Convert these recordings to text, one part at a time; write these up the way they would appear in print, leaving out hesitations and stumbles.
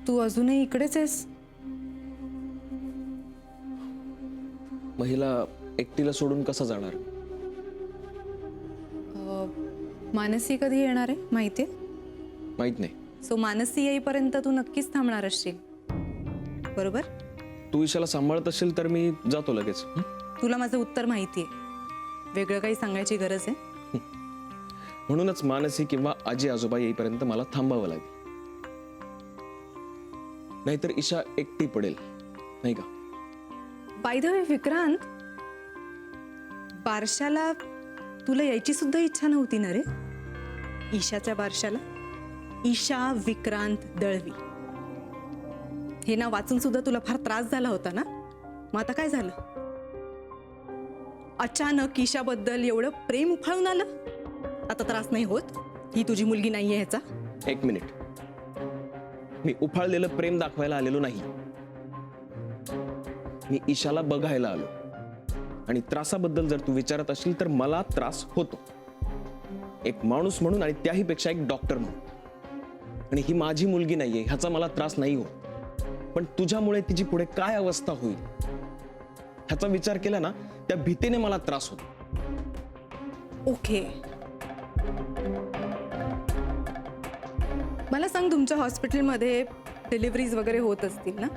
तू अजूनही इकडेच आहेस? महिला एकटीला सोडून कसं जाणार? मानसी कधी येणार आहे माहितीये? माहित नाही. सो मानसी येईपर्यंत तू नक्कीच थांबणार असशील, बरोबर? तू ईशाला सांभाळत असेल तर मी जातो लगेच. तुला माझं उत्तर माहितीये, वेगळं काही सांगायची गरज आहे? म्हणूनच मानसी किंवा आजी आजोबा येईपर्यंत मला थांबावं लागेल, नाहीतर ईशा एकटी पडेल, नाही का? बाय द वे विक्रांत, बारशाला तुला यायची सुद्धा इच्छा नव्हती ना रे? ईशाच्या बारशाला? ईशा विक्रांत दळवी हे नाव वाचून सुद्धा तुला फार त्रास झाला होता ना? मग आता काय झालं? अचानक ईशाबद्दल एवढं प्रेम उफाळून आलं? आता त्रास नाही होत? ही तुझी मुलगी नाहीये ह्याचा? एक मिनिट, मी उफाळलेलं प्रेम दाखवायला आलेलो नाही. मी ईशाला बघायला आलो. आणि त्रासाबद्दल जर तू विचारत असशील तर मला त्रास होतो, एक माणूस म्हणून आणि त्याही पेक्षा एक डॉक्टर म्हणून. आणि ही माझी मुलगी नाहीये ह्याचा मला त्रास नाही होत, पण तुझ्यामुळे तिची पुढे काय अवस्था होईल ह्याचा विचार केला ना, त्या भीतीने मला त्रास होतो. ओके, मला सांग, तुमच्या हॉस्पिटलमध्ये डिलिव्हरीज वगैरे होत असतील ना?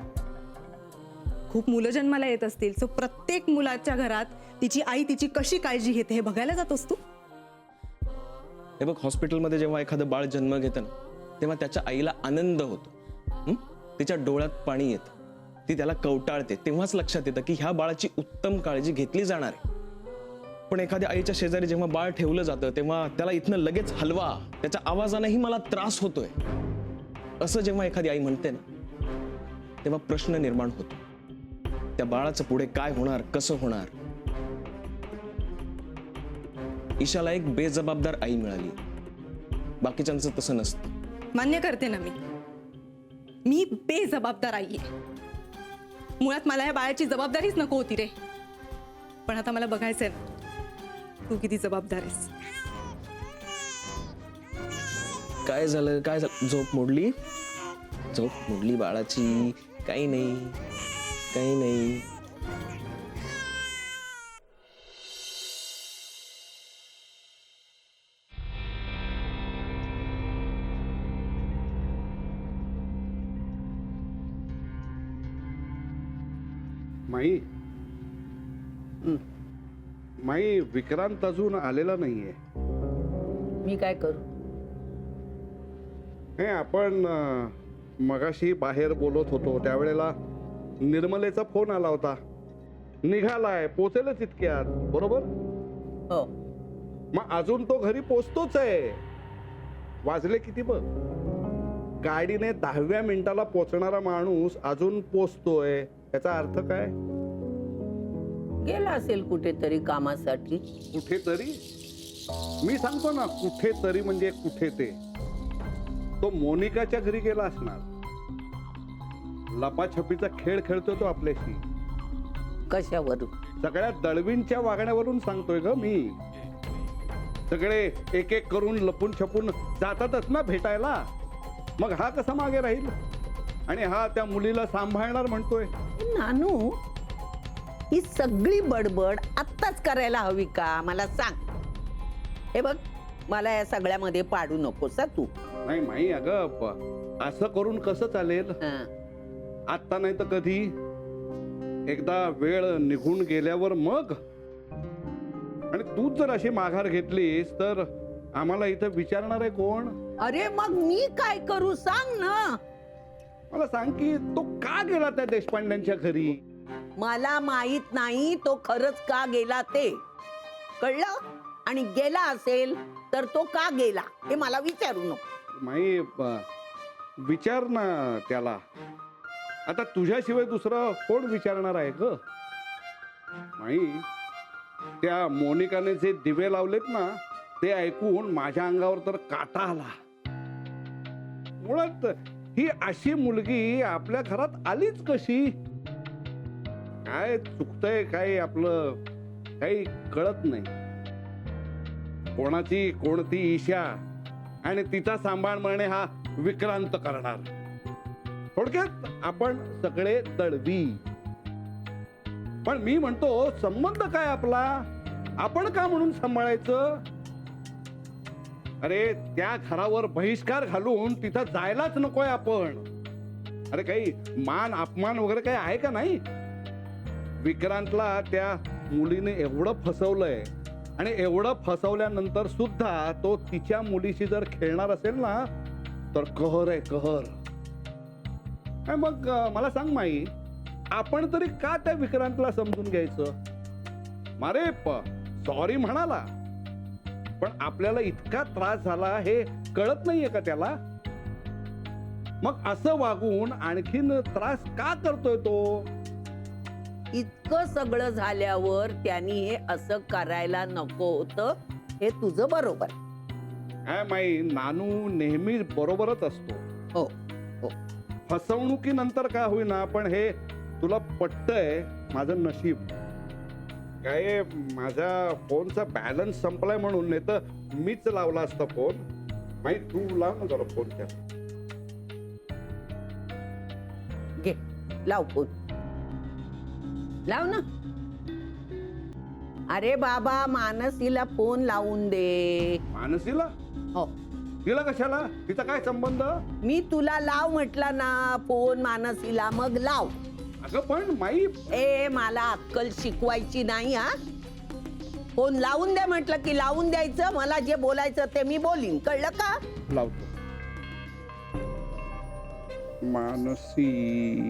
खूप मुलं जन्माला येत असतील. सो प्रत्येक मुलाच्या घरात तिची आई तिची कशी काळजी घेते हे बघायला जातोस तू? हे बघ, हॉस्पिटलमध्ये जेव्हा एखादं बाळ जन्म घेतं ना, तेव्हा त्याच्या आईला आनंद होतो. तिच्या डोळ्यात पाणी येतं, ती त्याला कवटाळते. तेव्हाच लक्षात येतं की ह्या बाळाची उत्तम काळजी घेतली जाणार आहे. पण एखाद्या आईच्या शेजारी जेव्हा बाळ ठेवलं जातं तेव्हा त्याला इथनं लगेच हलवा, त्याच्या आवाजानेही मला त्रास होतोय असं जेव्हा एखादी आई म्हणते ना, तेव्हा प्रश्न निर्माण होतो, त्या बाळाचं पुढे काय होणार, कसं होणार? ईशाला एक बेजबाबदार आई मिळाली, बाकीच्यांचं तसं नसतं. मान्य करते ना मी बेजबाबदार आई आहे. मुळात मला या बाळाची जबाबदारीच नको होती रे. पण आता मला बघायचंय ना तू किती जबाबदार आहेस. काय झालं, काय झालं? झोप मोडली? झोप मोडली बाळाची? काही नाही, काही नाही. माई, माई, विक्रांत अजून आलेला नाहीये. मी काय करू? हे आपण मगाशी बाहेर बोलत होतो त्यावेळेला निर्मलेचा फोन आला होता. निघालाय, पोचेलच इतक्यात, बरोबर? हो, मग अजून तो घरी पोचतोच आहे. वाजले किती बघ? गाडीने 10व्या मिनिटाला पोचणारा माणूस अजून पोचतोय, याचा अर्थ काय? गेला असेल कुठेतरी कामासाठी. कुठेतरी? मी सांगतो ना, कुठेतरी म्हणजे कुठे ते. तो मोनिकाच्या घरी गेला असणार. लपाछपीचा खेळ खेळतोय तो आपल्याशी. कशावरून? सगळ्या दळवींच्या वागण्यावरून सांगतोय ग मी. सगळे एक एक करून लपून छपून जातातच ना भेटायला. मग हा कसा मागे राहील? आणि हा त्या मुलीला सांभाळणार म्हणतोय. नानू, ही सगळी बडबड आत्ताच करायला हवी का मला सांग? हे बघ, मला या सगळ्यामध्ये पाडू नकोस तू. नाही माई, अगं असं करून कसं चालेल? आत्ता नाही तर कधी? एकदा वेळ निघून गेल्यावर मग. आणि तूच जर अशी माघार घेतलीस तर आम्हाला इथं विचारणार आहे कोण? अरे मग मी काय करू सांग ना. मला सांग की तो का गेला त्या देशपांड्यांच्या घरी? मला माहित नाही तो खरंच का गेला ते. कळलं? आणि गेला असेल तर तो का गेला हे मला विचारू नको. माई, विचार ना त्याला. आता तुझ्याशिवाय दुसरं कोण विचारणार आहे ग? माई, त्या मोनिकाने जे दिवे लावलेत ना ते ऐकून माझ्या अंगावर तर काटा आला. मुळात ही अशी मुलगी आपल्या घरात आलीच कशी? काय चुकतंय, काय आपलं काही कळत नाही. कोणाची कोणती ईशा आणि तिचा सांभाळ म्हणणे हा विक्रांत करणार. थोडक्यात आपण सगळे दळवी. पण मी म्हणतो संबंध काय आपला, आपण का म्हणून सांभाळायचं? अरे त्या घरावर बहिष्कार घालून तिथं जायलाच नकोय आपण. अरे काही मान अपमान वगैरे काही आहे का नाही? विक्रांतला त्या मुलीने एवढं फसवलंय आणि एवढं फसवल्यानंतर सुद्धा तो तिच्या मुलीशी जर खेळणार असेल ना तर कहर आहे कहर. मग मला सांग माई, आपण तरी का त्या विक्रांतला समजून घ्यायचं? मारे सॉरी म्हणाला, पण आपल्याला इतका त्रास झाला हे कळत नाहीये का त्याला? मग असं वागून आणखीन त्रास का करतोय तो? इतकं सगळं झाल्यावर त्यांनी हे असं करायला नको होतं, हे तुझं बरोबर. काय माई, नानू नेहमी बरोबरच असतो. हो हो. फसवणुकीनंतर का होईना, पण हे तुला पटतंय माझं नशीब. काय माझ्या फोनचा बॅलन्स संपलाय म्हणून, नाही तर मीच लावला असता फोन. माई तू लाव ना जरा फोन त्या. घे लाव फोन, लाव ना. अरे बाबा, मानसीला फोन लावून दे. मानसीला? हो. तिला कशाला? तिचा काय संबंध? मी तुला लाव म्हटला ना फोन मानसीला, मग लाव. अगं पण माई, ए मला अक्कल शिकवायची नाही हा. फोन लावून दे म्हटलं की लावून द्यायचं. मला जे बोलायचं ते मी बोलीन, कळलं का? लावतो. मानसी,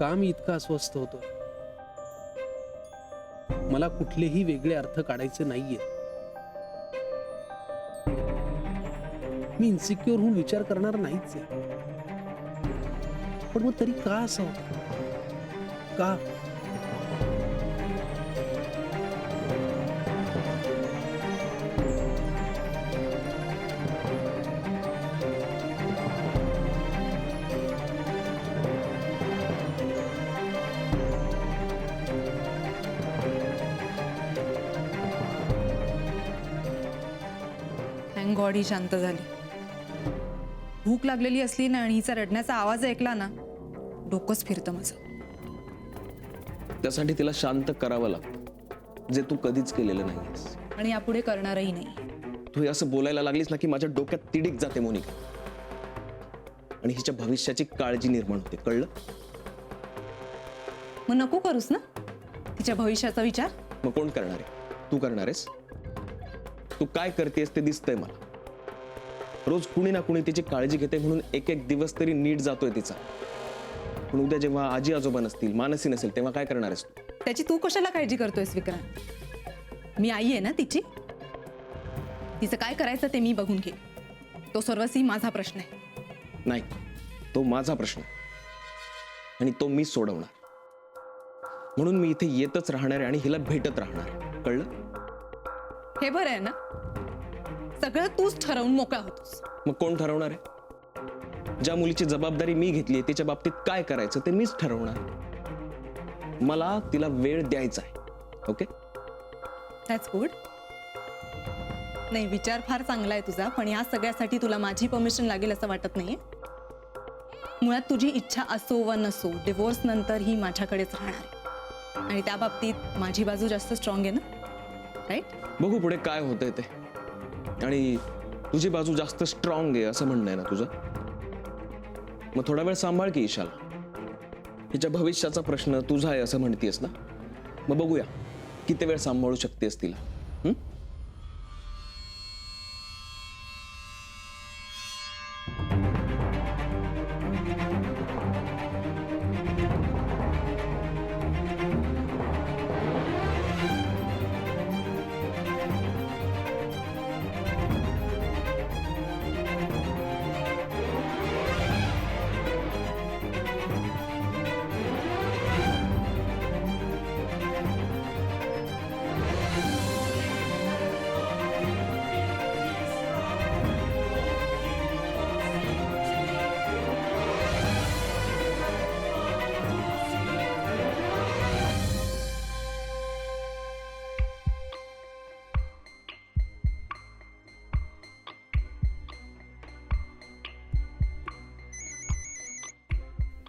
का मी इतका अस्वस्थ होतो? मला कुठलेही वेगळे अर्थ काढायचे नाहीये. मी इन्सिक्युअर होऊन विचार करणार नाहीच आहे. पण मग तरी का असं होतं? का? थँक गॉड ही शांत झाली. भूक लागलेली असली ना आणि हिचा रडण्याचा आवाज ऐकला ना, डोकंच फिरतं माझं. त्यासाठी तिला शांत करावं लागतं, जे तू कधीच केलेलं नाहीस. आणि यापुढे करणारही नाही. तू हे असं बोलायला लागलीस ना की माझ्या डोक्यात तिडीक जाते मोनिका, आणि हिच्या भविष्याची काळजी निर्माण होते, कळलं? मग नको करूस ना तिच्या भविष्याचा विचार. मग कोण करणार आहे? तू करणार आहेस? तू काय करतेस ते दिसतंय मला. रोज कुणी ना कुणी तिची काळजी घेते म्हणून एक एक दिवस तरी नीट जातोय तिचा. पण उद्या जेव्हा आजी आजोबा नसतील, मानसी नसेल, तेव्हा काय करणार आहेस तू? त्याची तू कशाला काळजी करतोयस विक्रांत? मी आई आहे ना तिची. तिचं काय करायचं ते मी बघून घे. तो सर्वस्वी माझा प्रश्न आहे. नाही, तो माझा प्रश्न आहे. आणि तो मी सोडवणार. म्हणून मी इथे येतच राहणार आहे आणि हिला भेटत राहणार आहे, कळलं? हे बरं आहे ना, सगळं तूच ठरवून मोकळा होतोस. मग कोण ठरवणार आहे? ज्या मुलीची जबाबदारी मी घेतली आहे तिच्या बाबतीत काय करायचं ते मीच ठरवणार. मला तिला वेळ द्यायचा आहे. Okay, that's good. नाही, विचार फार चांगला आहे तुझा, पण या सगळ्यासाठी तुला माझी परमिशन लागेल असं वाटत नाहीये. मुळात तुझी इच्छा असो वा नसो, डिवोर्स नंतर ही माझ्याकडेच राहणार आहे. आणि त्या बाबतीत माझी बाजू जास्त स्ट्रॉंग आहे ना, राईट? बघू पुढे काय होतंय ते. आणि तुझी बाजू जास्त स्ट्रॉंग आहे असं म्हणणं आहे ना तुझं? मग थोडा वेळ सांभाळ की ईशाला. हिच्या भविष्याचा प्रश्न तुझा आहे असं म्हणतेस ना, मग बघूया किती वेळ सांभाळू शकतेस तिला.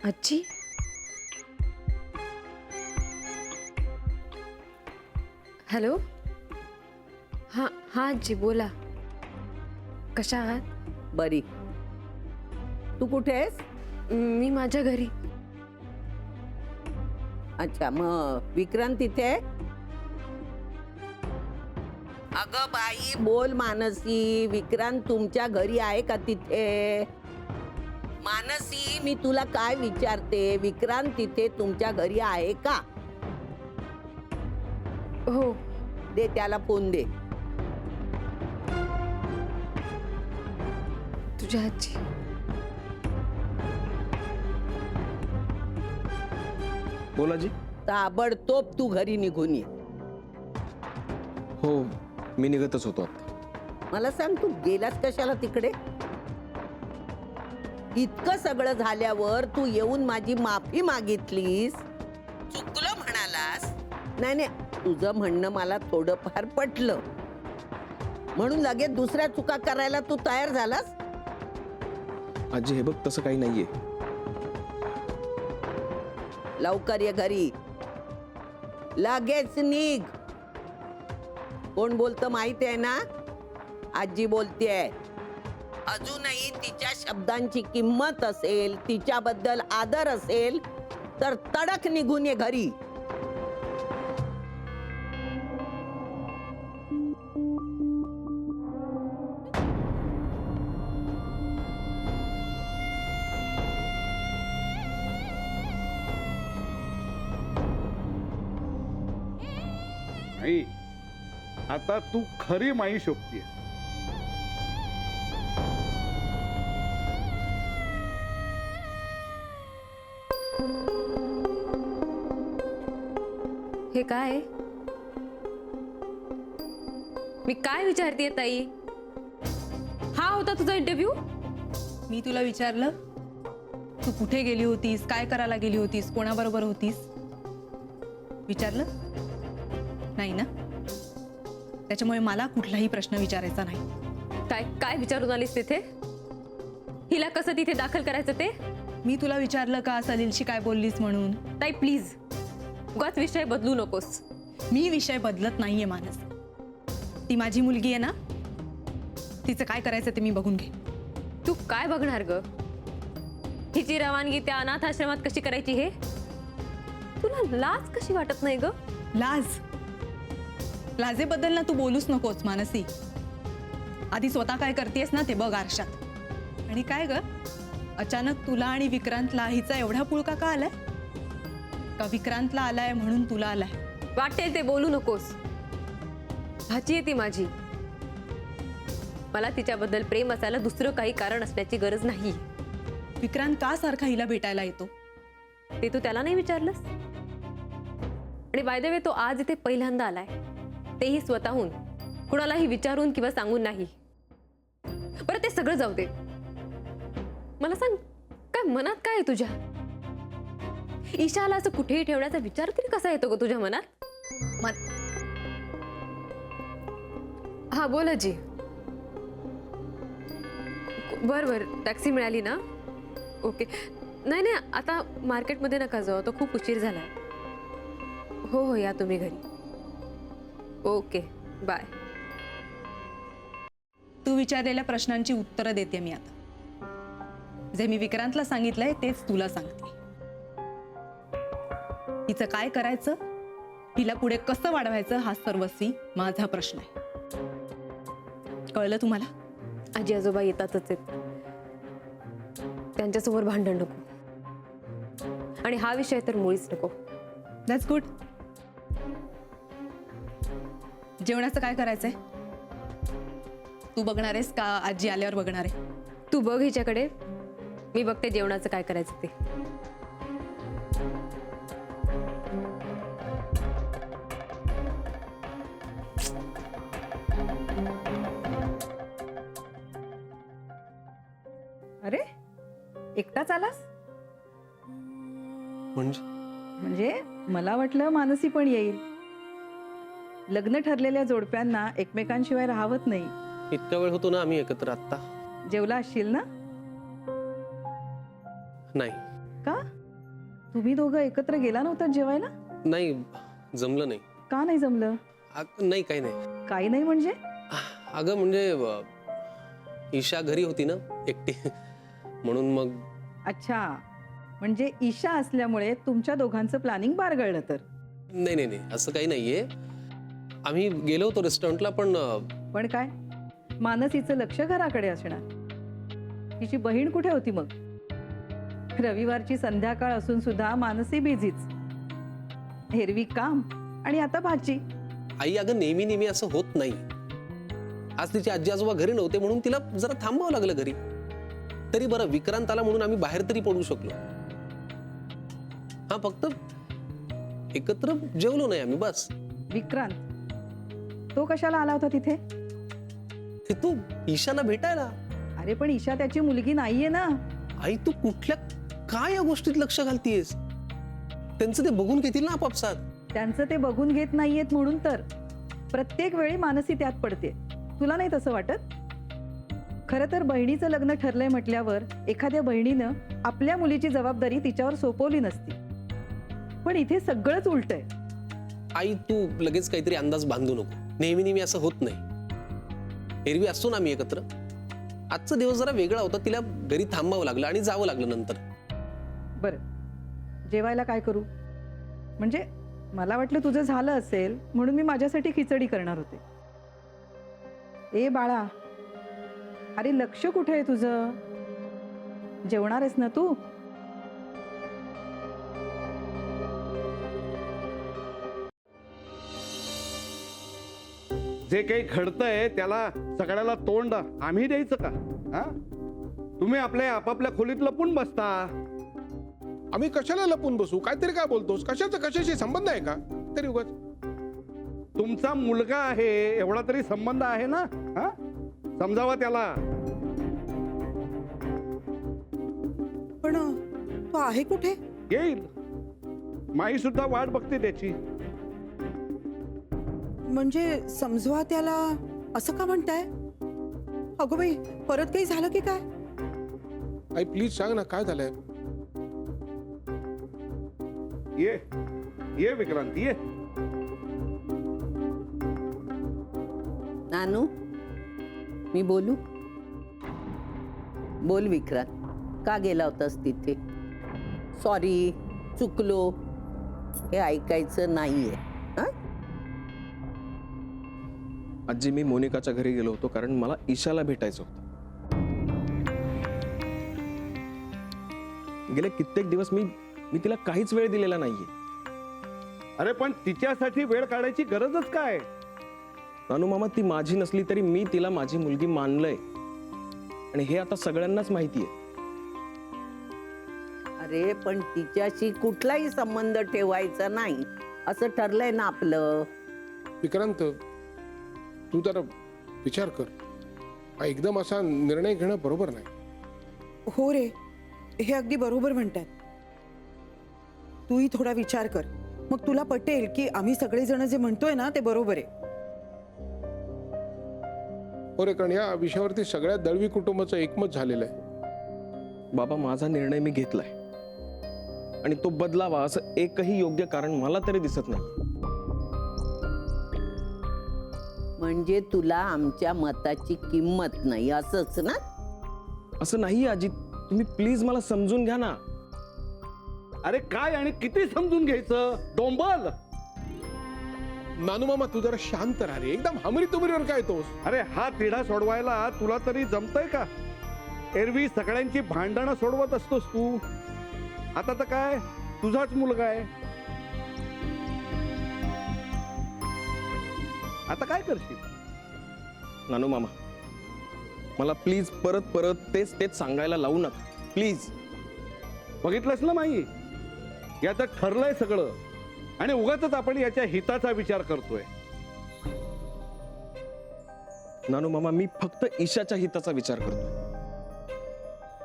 आजी हॅलो हां हां आजी बोला कशा आहात बरी. तू कुठे आहेस? मी माझ्या घरी अच्छा, मग विक्रांत तिथे आहे? अगं बाई बोल मानसी, विक्रांत तुमच्या घरी आहे का तिथे? मानसी, मी तुला काय विचारते, विक्रांत तिथे तुमच्या घरी आहे का? हो दे त्याला फोन दे. तुझ्या आजी बोला जी. ताबडतोब तू घरी निघून ये. हो, मी निघतच होतो आता. मला सांग, तू गेलास कशाला तिकडे? इतकं सगळं झाल्यावर तू येऊन माझी माफी मागितलीस, चुकलं म्हणालास. नाही नाही, तुझं म्हणणं मला थोडंफार पटलं, म्हणून लगेच दुसऱ्या चुका करायला तू तयार झालास. आजी हे बघ, तसं काही नाहीये. लवकर ये घरी, लगेच निघ. कोण बोलतं माहित आहे ना? आजी बोलतेय. अजूनही तिच्या शब्दांची किंमत असेल, तिच्याबद्दल आदर असेल तर तडक निघून ये घरी. नाही, आता तू खरी माई शोभतीये. हे काय मी काय विचारतेय ताई? हा होता तुझा इंटरव्ह्यू? मी तुला विचारलं, तू कुठे गेली होतीस, काय करायला गेली होतीस, कोणाबरोबर होतीस? विचारलं नाही ना? त्याच्यामुळे मला कुठलाही प्रश्न विचारायचा नाही. काय काय विचारून आलीस तिथे? हिला कसं तिथे दाखल करायचं ते? मी तुला विचारलं का सलीलशी काय बोललीस म्हणून? ताई प्लीज उगाच विषय बदलू नकोस. मी विषय बदलत नाहीये मानस. ती माझी मुलगी आहे ना, तिचं काय करायचं ते मी बघून घे. तू काय बघणार ग? हिची रवानगी त्या अनाथ आश्रमात कशी करायची हे तुला लाज कशी वाटत नाही ग? लाज? लाजेबद्दल ना तू बोलूच नकोस मानसी. आधी स्वतः काय करतेस ना ते बघ आरशात. आणि काय ग, अचानक तुला आणि विक्रांतला हिचा एवढा पुळका का आलाय? का विक्रांतला आलाय म्हणून तुला आलाय? वाटेल ते बोलू नकोस. भाची आहे ती माझी. मला तिच्याबद्दल प्रेम असायला दुसरं काही कारण असण्याची गरज नाही. विक्रांत का सारखा हिला भेटायला येतो? ते तू त्याला नाही विचारलंस? आणि बाय द वे तो आज इथे पहिल्यांदा आलाय, तेही स्वतःहून, कुणालाही विचारून किंवा सांगून नाही. बरं ते सगळं जाऊ दे. मला सांग, काय मनात काय आहे तुझ्या? ईशाला असं कुठेही ठेवण्याचा विचार तरी कसा येतो ग तुझ्या मनात? हा बोल जी. बर टॅक्सी मिळाली ना? ओके. नाही नाही, आता मार्केटमध्ये नका जाऊ, तो खूप उशीर झालाय. हो हो या तुम्ही घरी. Okay bye. तू विचारलेल्या प्रश्नांची उत्तरं देते मी आता. जे मी विक्रांतला सांगितलंय तेच तुला सांगते. हिचं काय करायचं, हिला पुढे कसं वाढवायचं हा सर्वस्वी माझा प्रश्न आहे. कळलं तुम्हाला? आजी आजोबा येतातच आहेत, त्यांच्यासमोर भांडण नको. आणि हा विषय तर मुळीच नको. That's good. जेवणाचं काय करायचंय? तू बघणार आहेस का आजी आल्यावर बघणार आहे? तू बघ हिच्याकडे, मी बघते जेवणाचं काय करायचं ते. अरे एकटाच आलास? म्हणजे मला वाटलं मानसी पण येईल. लग्न ठरलेल्या जोडप्यांना एकमेकांशिवाय राहावत नाही. इतका वेळ होतो ना आम्ही एकत्र. आत्ता जेवला असशील ना? नाही. का? तुम्ही दोघं एकत्र गेला नव्हता जेवायला? नाही, जमलं नाही. का नाही जमलं? नाही, काही नाही. काही नाही म्हणजे? अगं म्हणजे ईशा घरी होती ना एकटी, म्हणून मग. अच्छा, म्हणजे ईशा असल्यामुळे तुमच्या दोघांचं प्लॅनिंग बारगळलं तर? नाही नाही नाही, असं काही नाहीये. आम्ही गेलो होतो रेस्टॉरंटला, पण काय, मानसीचं लक्ष घराकडे असणार. तिची बहीण कुठे होती मग? रविवारची संध्याकाळ असून सुद्धा मानसी बिझीच. एरवी काम आणि आता भाजी. आई अगं नेहमी नेहमी असं होत नाही. आज तिची आजी आजोबा घरी नव्हते म्हणून तिला जरा थांबावं लागलं घरी. तरी बरं विक्रांत आला म्हणून आम्ही बाहेर तरी पडू शकलो. हा, फक्त एकत्र जेवलो नाही आम्ही, बस. विक्रांत, तो कशाला आला होता तिथे? हे तू ईशाला भेटायला. अरे पण ईशा त्याची मुलगी नाहीये ना. आई तू कुठल्या काय या गोष्टीत लक्ष घालतीयस? त्यांचं ते बघून घेतील ना आपापसात. त्यांचं ते बघून घेत नाहीयेत म्हणून तर प्रत्येक वेळी मानसी त्यात पडते. तुला नाही तसं वाटत? खरं तर बहिणीचं लग्न ठरलंय म्हटल्यावर एखाद्या बहिणीनं आपल्या मुलीची जबाबदारी तिच्यावर सोपवली नसती. पण इथे सगळंच उलट आहे. आई तू लगेच काहीतरी अंदाज बांधू नको. नेहमी नेहमी असं होत नाही. एरवी असतो ना आम्ही एकत्र. आजचा दिवस जरा वेगळा होता. तिला घरी थांबावं लागलं आणि जावं लागलं नंतर. बरं, जेवायला काय करू? म्हणजे मला वाटलं तुझं झालं असेल म्हणून मी माझ्यासाठी खिचडी करणार होते. ए बाळा, अरे लक्ष कुठे आहे तुझं? जेवणार आहेस ना तू? जे काही घडतंय त्याला सगळ्याला तोंड आम्ही द्यायचं का? हा, तुम्ही आपल्या आपापल्या खोलीत लपून बसता. आम्ही कशाला लपून बसू? काहीतरी काय बोलतोस? कशाशी संबंध आहे का तरी उगाच? तुमचा मुलगा आहे एवढा तरी संबंध आहे ना. हा, समजावा त्याला. पण तो आहे कुठे? येईल. माई सुद्धा वाट बघते त्याची. म्हणजे समजवा त्याला असं का म्हणताय? अगो बाई, परत काही झालं की काय? आई प्लीज सांग ना काय झालंय? ये ये विक्रांत ये. नानू, मी बोलू? बोल विक्रांत, का गेला होतास तिथे? सॉरी, चुकलो, हे ऐकायचं नाहीये. हा? आजी मी मोनिकाच्या घरी गेलो होतो कारण मला ईशाला भेटायचं होतं. गेले कित्येक दिवस मी तिला काहीच वेळ दिलेला नाहीये. अरे पण तिच्यासाठी वेळ काढायची गरजच काय? नानू मामा, ती माझी नसली तरी मी तिला माझी मुलगी मानलंय आणि हे आता सगळ्यांनाच माहितीये. अरे पण तिच्याशी कुठलाही संबंध ठेवायचा नाही असं ठरलंय ना आपलं. विक्रांत, तू जरा विचार कर. एकदम असा निर्णय घेणं बरोबर नाही. हो रे, हे अगदी बरोबर म्हणतात. तूही थोडा विचार कर, मग तुला पटेल की आम्ही सगळेजण जे म्हणतोय ना ते बरोबर आहे. हो रे, कारण या विषयावरती सगळ्या दळवी कुटुंबाचं एकमत झालेलं आहे. बाबा, माझा निर्णय मी घेतलाय आणि तो बदलावा असं एकही योग्य कारण मला तरी दिसत नाही. म्हणजे तुला आमच्या मताची किंमत नाही असंच ना? असं नाही आजी, तुम्ही प्लीज मला समजून घ्या ना. अरे काय आणि किती समजून घ्यायचं? डोंबल. नानू मामा, तू जरा शांत राहा रे. एकदम हमरी तुमरीवर काय तोस? अरे हा तिढा सोडवायला तुला तरी जमतंय का? एरवी सगळ्यांची भांडणं सोडवत असतोस तू. आता तर काय, तुझाच मुलगा आहे. आता काय करशील? नानू मामा, मला प्लीज परत परत तेच सांगायला लावू नका प्लीज. बघितलंस ना माई, याचं ठरलंय सगळं आणि उगाचच आपण याच्या हिताचा विचार करतोय. नानू मामा, मी फक्त ईशाच्या हिताचा विचार करतो.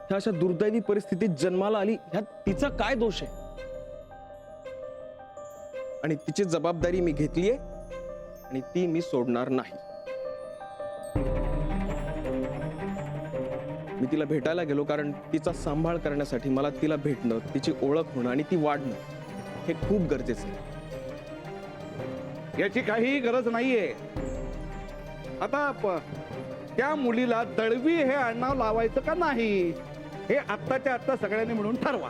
ह्या अशा दुर्दैवी परिस्थितीत जन्माला आली, ह्यात तिचा काय दोष आहे? आणि तिची जबाबदारी मी घेतलीये आणि ती मी सोडणार नाही. मी तिला भेटायला गेलो कारण तिचा सांभाळ करण्यासाठी मला तिला भेटणं, तिची ओळख होणं आणि ती वाढणं हे खूप गरजेचं आहे. याची काही गरज नाहीये. आता त्या मुलीला दळवी हे आडनाव लावायचं का नाही हे आत्ताच्या आत्ता सगळ्यांनी मिळून ठरवा.